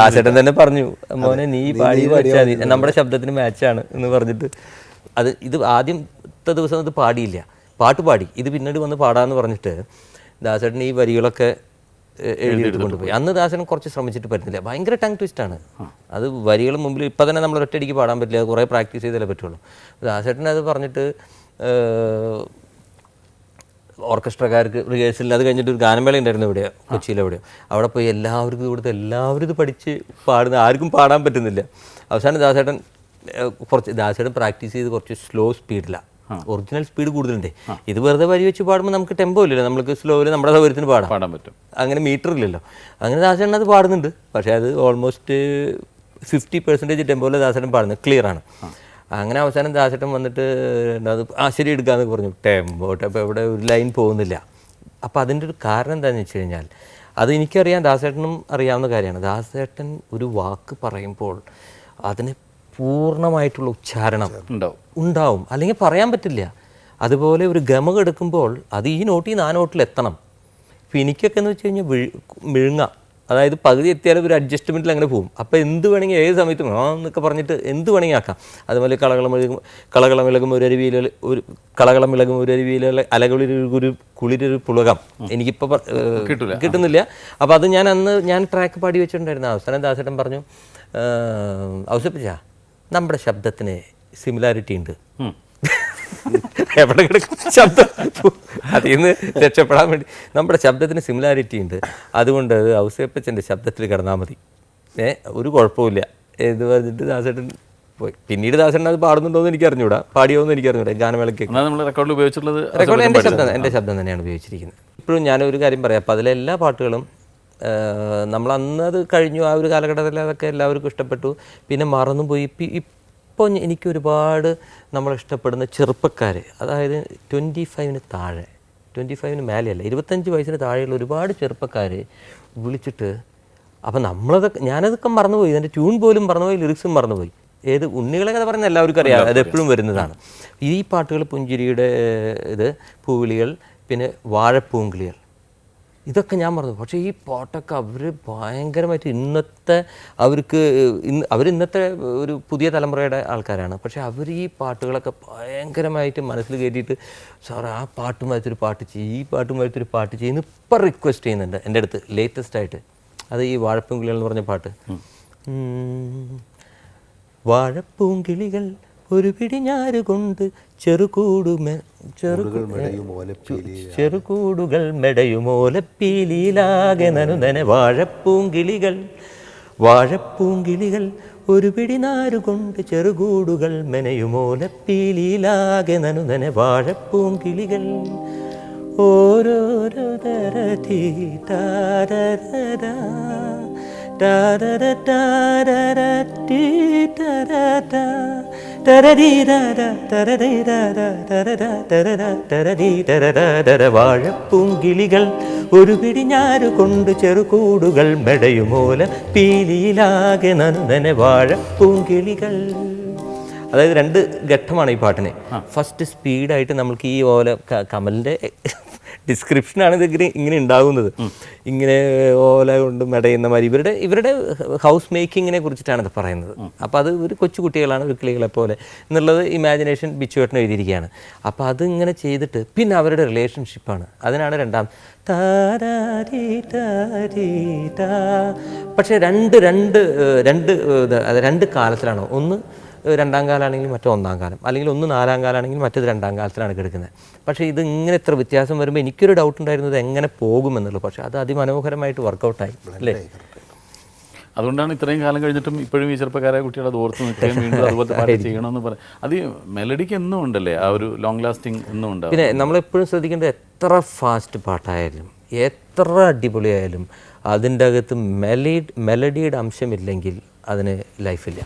ദാസേട്ടൻ തന്നെ പറഞ്ഞു, മോനെ നീ പാടി പഠിച്ചാൽ മതി, നമ്മുടെ ശബ്ദത്തിന് മാച്ചാണ് എന്ന് പറഞ്ഞിട്ട് ഇത് ആദ്യത്തെ ദിവസം അത് പാടിയില്ല, പാട്ട് പാടി, ഇത് പിന്നീട് വന്ന് പാടാമെന്ന് പറഞ്ഞിട്ട് ദാസേട്ടൻ ഈ വരികളൊക്കെ എഴുതിയിട്ട് കൊണ്ടുപോയി. അന്ന് ദാസേട്ടൻ കുറച്ച് ശ്രമിച്ചിട്ട് പറ്റുന്നില്ല, ഭയങ്കര ടങ് ട്വിസ്റ്റാണ് അത്. വരികൾ മുമ്പിൽ ഇപ്പം തന്നെ നമ്മൾ ഒറ്റയടിക്ക് പാടാൻ പറ്റില്ല, കുറേ പ്രാക്ടീസ് ചെയ്താലേ പറ്റുള്ളൂ. ദാസേട്ടൻ അത് പറഞ്ഞിട്ട് ഓർക്കസ്ട്രക്കാർക്ക് റിഹേഴ്സലിൽ, അത് കഴിഞ്ഞിട്ട് ഒരു ഗാനമേള ഉണ്ടായിരുന്നു ഇവിടെ കൊച്ചിയിലെവിടെയോ, അവിടെ പോയി എല്ലാവർക്കും ഇവിടുത്തെ എല്ലാവരും ഇത് പഠിച്ച് പാടുന്ന, ആർക്കും പാടാൻ പറ്റുന്നില്ല. അവസാനം ദാസേട്ടൻ പ്രാക്ടീസ് ചെയ്ത് കുറച്ച് സ്ലോ സ്പീഡിലാണ്, ഒറിജിനൽ സ്പീഡ് കൂടുതലുണ്ട്. ഇത് വെറുതെ വരി വെച്ച് പാടുമ്പോൾ നമുക്ക് ടെമ്പോ ഇല്ലല്ലോ, നമുക്ക് സ്ലോയിൽ നമ്മുടെ സൗകര്യത്തിന് പാടാൻ പറ്റും, അങ്ങനെ മീറ്റർ ഇല്ലല്ലോ. അങ്ങനെ ദാസേട്ടൻ അത് പാടുന്നുണ്ട്, പക്ഷേ അത് ഓൾമോസ്റ്റ് 50% ടെമ്പോയിൽ ദാസേട്ടൻ പാടുന്നത് ക്ലിയറാണ്. അങ്ങനെ അവസാനം ദാസേട്ടൻ വന്നിട്ട് അത് ശരി എടുക്കാമെന്ന് പറഞ്ഞു, ടെമ്പോട്ട് അപ്പോൾ ഇവിടെ ഒരു ലൈൻ പോകുന്നില്ല. അപ്പോൾ അതിൻ്റെ ഒരു കാരണം എന്താണെന്ന് വെച്ച് കഴിഞ്ഞാൽ, അത് എനിക്കറിയാം, ദാസേട്ടനും അറിയാവുന്ന കാര്യമാണ്. ദാസേട്ടൻ ഒരു വാക്ക് പറയുമ്പോൾ അതിന് പൂർണ്ണമായിട്ടുള്ള ഉച്ചാരണം ഉണ്ടാവും, അല്ലെങ്കിൽ പറയാൻ പറ്റില്ല. അതുപോലെ ഒരു ഗമ എടുക്കുമ്പോൾ അത് ഈ നോട്ടിൽ നിന്ന് ആ നോട്ടിൽ എത്തണം. ഇപ്പം എനിക്കൊക്കെ എന്ന് വെച്ച് കഴിഞ്ഞാൽ മിഴുങ്ങാം, അതായത് പകുതി എത്തിയാലും ഒരു അഡ്ജസ്റ്റ്മെൻറ്റിൽ അങ്ങനെ പോകും. അപ്പോൾ എന്ത് വേണമെങ്കിൽ ഏത് സമയത്തും എന്നൊക്കെ പറഞ്ഞിട്ട് എന്ത് വേണമെങ്കിൽ ആക്കാം. അതുപോലെ കളകളമിളകും ഒരു അരുവിയിലെ അലകളിൽ ഒരു കുളിരൊരു പുളകം എനിക്കിപ്പോൾ കിട്ടുന്നില്ല. അപ്പോൾ അത് ഞാൻ ട്രാക്ക് പാടി വെച്ചിട്ടുണ്ടായിരുന്നു. അവസാനം ദാസേട്ടൻ പറഞ്ഞു, ഔസപ്പിച്ചാ നമ്മുടെ ശബ്ദത്തിന് സിമിലാരിറ്റി ഉണ്ട്, എവിടെ കിടക്കും ശബ്ദം, അതിൽ നിന്ന് രക്ഷപ്പെടാൻ വേണ്ടി നമ്മുടെ ശബ്ദത്തിന് സിമിലാരിറ്റി ഉണ്ട്, അതുകൊണ്ട് ഔസേപ്പച്ചൻ്റെ ശബ്ദത്തിൽ കിടന്നാൽ മതി, ഒരു കുഴപ്പമില്ല എന്ന് പറഞ്ഞിട്ട് ദാസേട്ടൻ പോയി. പിന്നീട് ദാസേട്ടൻ അത് പാടുന്നുണ്ടോയെന്ന് എനിക്ക് അറിഞ്ഞൂടാ, പാടിയോന്ന് എനിക്ക് അറിഞ്ഞൂടാ. ഗാനമേളയ്ക്ക് റെക്കോർഡിൽ എൻ്റെ ശബ്ദം തന്നെയാണ് ഉപയോഗിച്ചിരിക്കുന്നത്. ഇപ്പോഴും ഞാനൊരു കാര്യം പറയാം, അപ്പോൾ അതിലെ എല്ലാ പാട്ടുകളും നമ്മൾ അന്നത് കഴിഞ്ഞു, ആ ഒരു കാലഘട്ടത്തിൽ അതൊക്കെ എല്ലാവർക്കും ഇഷ്ടപ്പെട്ടു, പിന്നെ മറന്നുപോയി. ഇപ്പോൾ എനിക്കൊരുപാട് നമ്മളിഷ്ടപ്പെടുന്ന ചെറുപ്പക്കാർ, അതായത് 25 താഴെ, 25 മേലെയല്ല, 25 വയസ്സിന് താഴെയുള്ള ഒരുപാട് ചെറുപ്പക്കാർ വിളിച്ചിട്ട്, അപ്പം ഞാനതൊക്കെ മറന്നുപോയി, ഇതിൻ്റെ ട്യൂൺ പോലും മറന്നുപോയി, ലിറിക്സും മറന്നുപോയി. ഏത് ഉണ്ണികളെ കഥ പറയുന്ന എല്ലാവർക്കും അറിയാം, അത് എപ്പോഴും വരുന്നതാണ്. ഈ പാട്ടുകൾ പുഞ്ചിരിയുടെ ഇത്, പൂവിളികൾ, പിന്നെ വാഴപ്പൂങ്കിളികൾ, ഇതൊക്കെ ഞാൻ മറന്നു. പക്ഷേ ഈ പാട്ടൊക്കെ അവർ ഭയങ്കരമായിട്ട് ഇന്നത്തെ ഒരു പുതിയ തലമുറയുടെ ആൾക്കാരാണ്. പക്ഷേ അവർ ഈ പാട്ടുകളൊക്കെ ഭയങ്കരമായിട്ട് മനസ്സിൽ കയറ്റിയിട്ട്, സാർ ആ പാട്ടുമായിട്ടൊരു പാട്ട് ചെയ്യും, ഈ പാട്ടുമായിട്ടൊരു പാട്ട് ചെയ്യുന്നു ഇപ്പം റിക്വസ്റ്റ് ചെയ്യുന്നുണ്ട് എൻ്റെ അടുത്ത് ലേറ്റസ്റ്റായിട്ട്. അത് ഈ വാഴപ്പൂങ്കിളികൾ എന്ന് പറഞ്ഞ പാട്ട്. വാഴപ്പൂങ്കിളികൾ ഒരു പിടിഞ്ഞാറുകൊണ്ട് ചെറുകൂടുകൾ മെടയുമോലപ്പീലിയിലാകെ നനുനനെ. വാഴപ്പൂങ്കിളികൾ ഒരു പിടിനാരുകൊണ്ട് ചെറുകൂടുകൾ മെനയുമോലപ്പീലിയിലാകെ നനുനനെ. വാഴപ്പൂങ്കിളികൾ ഓരോരോ തരതീ താരരാ വാഴപ്പൂങ്കിളികൾ ഒരു പിടിഞ്ഞാരു കൊണ്ട് ചെറുകൂടുകൾ മെടയുമോല പീലിയിലാകെ നനുനനെ. വാഴപ്പൂങ്കിളികൾ, അതായത് 2 ഘട്ടമാണ് ഈ പാട്ടിന്. ഫസ്റ്റ് സ്പീഡായിട്ട് നമ്മൾക്ക് ഈ ഓല, കമലിൻ്റെ ഡിസ്ക്രിപ്ഷനാണ് ഇത് ഇങ്ങനെ ഉണ്ടാകുന്നത്, ഇങ്ങനെ ഓല കൊണ്ട് മെടയുന്ന മാതിരി ഇവരുടെ ഹൗസ് മേക്കിങ്ങിനെ കുറിച്ചിട്ടാണ് ഇത് പറയുന്നത്. അപ്പോൾ അത് ഒരു കൊച്ചുകുട്ടികളാണ്, ഒരു കിളികളെ പോലെ എന്നുള്ളത് ഇമാജിനേഷൻ ബിച്ചുവേട്ടൻ എഴുതിയിരിക്കുകയാണ്. അപ്പോൾ അതിങ്ങനെ ചെയ്തിട്ട് പിന്നെ അവരുടെ റിലേഷൻഷിപ്പാണ്, അതിനാണ് രണ്ടാം പക്ഷേ രണ്ട് കാലത്തിലാണ്. ഒന്ന് 2ാം കാലമാണെങ്കിൽ മറ്റോ 1ാം കാലം, അല്ലെങ്കിൽ ഒന്ന് 4ാം കാലമാണെങ്കിൽ മറ്റേത് 2ാം കാലത്തിലാണ് കിടക്കുന്നത്. പക്ഷേ ഇത് ഇങ്ങനെ ഇത്ര വ്യത്യാസം വരുമ്പോൾ എനിക്കൊരു ഡൗട്ട് ഉണ്ടായിരുന്നത് എങ്ങനെ പോകുമെന്നുള്ളൂ. പക്ഷേ അത് അതിമനോഹരമായിട്ട് വർക്കൗട്ടായി അല്ലേ. അതുകൊണ്ടാണ് ഇത്രയും കാലം കഴിഞ്ഞിട്ടും ഇപ്പോഴും ഈ ചെറുപ്പക്കാരായ കുട്ടികൾ അത് ഓർത്ത് നിൽക്കുകയും വീണ്ടും അതുപോലത്തെ പാട്ട് ചെയ്യണമെന്ന് പറയും. അത് മെലഡിക്ക് എന്നും ഉണ്ടല്ലേ, ആ ഒരു ലോങ് ലാസ്റ്റിംഗ് എന്നും ഉണ്ടാവും. പിന്നെ നമ്മളെപ്പോഴും ശ്രദ്ധിക്കേണ്ടത്, എത്ര ഫാസ്റ്റ് പാട്ടായാലും എത്ര അടിപൊളിയായാലും അതിൻ്റെ അകത്ത് മെലഡിയുടെ അംശമില്ലെങ്കിൽ അതിന് ലൈഫില്ല.